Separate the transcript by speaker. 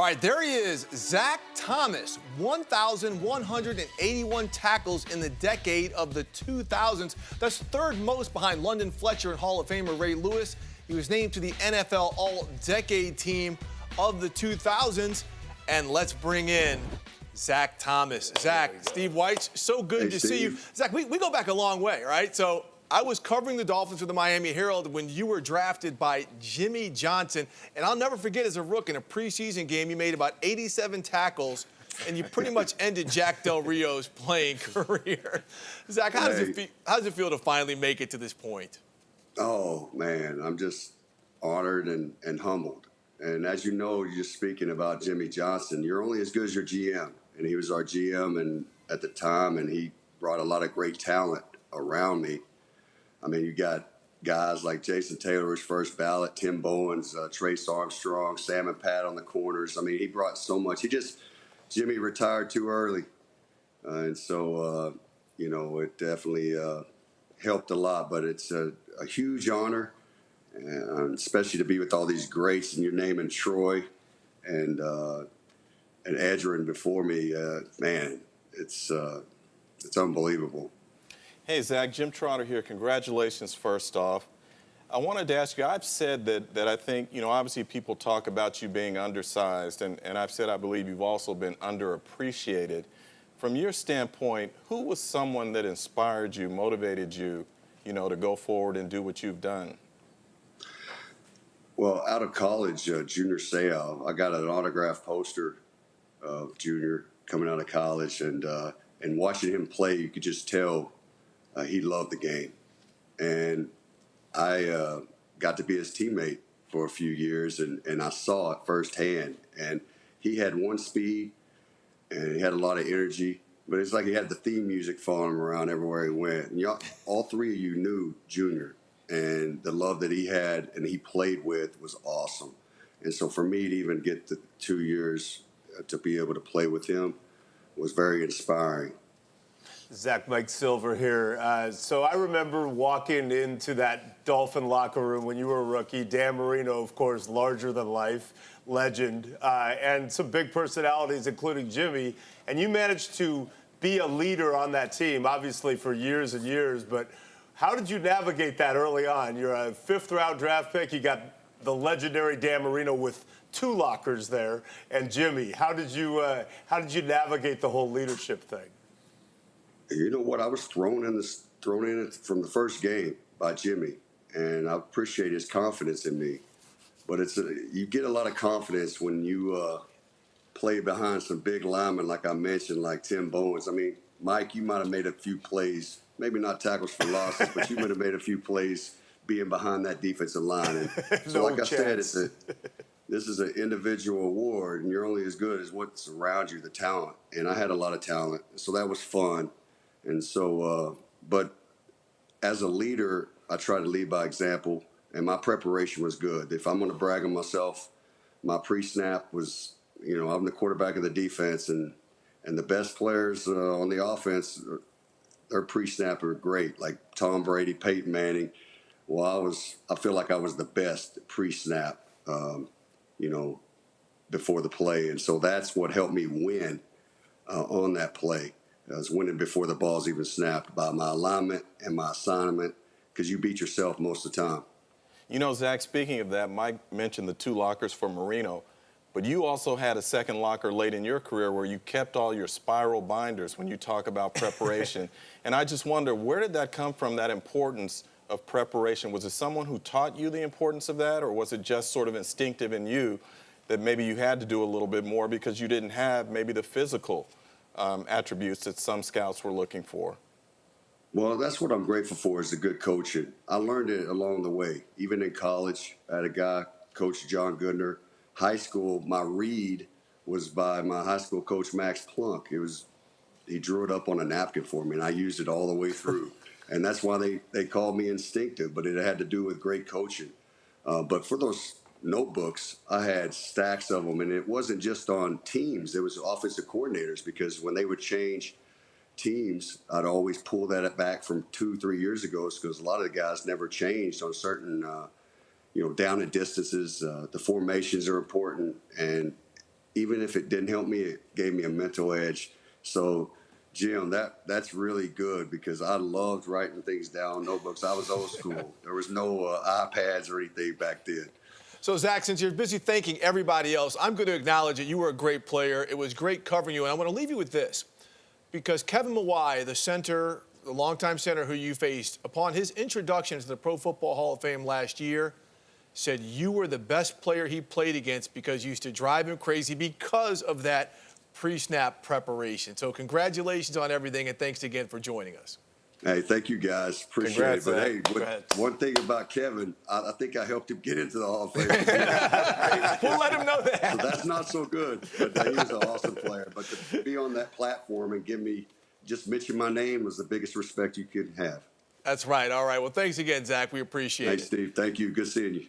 Speaker 1: right, there he is, Zach Thomas, 1,181 tackles in the decade of the 2000s. That's third most behind London Fletcher and Hall of Famer Ray Lewis. He was named to the NFL All-Decade Team of the 2000s. And let's bring in Zach Thomas. Zach, Steve White, so good to see you. Zach, we go back a long way, right? So I was covering the Dolphins for the Miami Herald when you were drafted by Jimmy Johnson. And I'll never forget, as a rook in a preseason game, you made about 87 tackles, and you pretty much ended Jack Del Rio's playing career. Zach, how does it feel to finally make it to this point?
Speaker 2: Oh, man, I'm just honored and humbled. And as you know, you're speaking about Jimmy Johnson. You're only as good as your GM. And he was our GM at the time, and he brought a lot of great talent around me. I mean, you got guys like Jason Taylor, his first ballot, Tim Bowens, Trace Armstrong, Sam and Pat on the corners. I mean, he brought so much. Jimmy retired too early. And so, it definitely helped a lot. But it's a huge honor, especially to be with all these greats, and you're naming Troy and Edgerrin before me. Man, it's unbelievable.
Speaker 3: Hey, Zach, Jim Trotter here. Congratulations, first off. I wanted to ask you, I've said that I think, obviously people talk about you being undersized, and I've said I believe you've also been underappreciated. From your standpoint, who was someone that inspired you, motivated you, to go forward and do what you've done?
Speaker 2: Well, out of college, Junior Seau, I got an autographed poster of Junior coming out of college, and watching him play, you could just tell he loved the game. And I got to be his teammate for a few years, and I saw it firsthand. And he had one speed, and he had a lot of energy, but it's like he had the theme music following him around everywhere he went. And all three of you knew Junior, and the love that he had and he played with was awesome. And so for me to even get the 2 years to be able to play with him was very inspiring.
Speaker 4: Zach, Mike Silver here. So I remember walking into that Dolphin locker room when you were a rookie. Dan Marino, of course, larger-than-life legend, and some big personalities, including Jimmy. And you managed to be a leader on that team, obviously, for years and years. But how did you navigate that early on? You're a fifth-round draft pick. You got the legendary Dan Marino with 2 lockers there, and Jimmy. How did you navigate the whole leadership thing?
Speaker 2: You know what? I was thrown in from the first game by Jimmy, and I appreciate his confidence in me. But you get a lot of confidence when you play behind some big linemen, like I mentioned, like Tim Bowens. I mean, Mike, you might have made a few plays, maybe not tackles for losses, but you might have made a few plays being behind that defensive line. And so, like I said, this is an individual award, and you're only as good as what's around you, the talent. And I had a lot of talent, so that was fun. And so, but as a leader, I try to lead by example, and my preparation was good. If I'm going to brag on myself, my pre-snap was, I'm the quarterback of the defense, and the best players on the offense, their pre-snap are great, like Tom Brady, Peyton Manning. Well, I feel like I was the best pre-snap, before the play, and so that's what helped me win on that play. I was winning before the ball's even snapped by my alignment and my assignment, because you beat yourself most of the time.
Speaker 3: Zach, speaking of that, Mike mentioned the 2 lockers for Marino, but you also had a second locker late in your career where you kept all your spiral binders when you talk about preparation. And I just wonder, where did that come from, that importance of preparation? Was it someone who taught you the importance of that, or was it just sort of instinctive in you that maybe you had to do a little bit more because you didn't have maybe the physical attributes that some scouts were looking for?
Speaker 2: Well, that's what I'm grateful for, is the good coaching. I learned it along the way. Even in college, I had a guy, Coach John Goodner. High school, my read was by my high school coach, Max Plunk. He drew it up on a napkin for me, and I used it all the way through. And that's why they called me instinctive, but it had to do with great coaching. But for those notebooks, I had stacks of them, and it wasn't just on teams. It was offensive coordinators, because when they would change teams, I'd always pull that back from 2-3 years ago, because a lot of the guys never changed on certain, down and distances. The formations are important, and even if it didn't help me, it gave me a mental edge. So, Jim, that's really good because I loved writing things down in notebooks. I was old school. There was no iPads or anything back then.
Speaker 1: So, Zach, since you're busy thanking everybody else, I'm going to acknowledge that you were a great player. It was great covering you, and I want to leave you with this. Because Kevin Mawai, the center, the longtime center who you faced, upon his introduction to the Pro Football Hall of Fame last year, said you were the best player he played against because you used to drive him crazy because of that pre-snap preparation. So congratulations on everything, and thanks again for joining us.
Speaker 2: Hey, thank you guys. Appreciate
Speaker 3: Congrats,
Speaker 2: it. But
Speaker 3: Zach.
Speaker 2: hey, one thing about Kevin, I think I helped him get into the Hall of Fame.
Speaker 1: We'll let him know that.
Speaker 2: So that's not so good. But he was an awesome player. But to be on that platform and just mention my name was the biggest respect you could have.
Speaker 1: That's right. All right. Well, thanks again, Zach. We appreciate it.
Speaker 2: Thanks, Steve. Thank you. Good seeing you.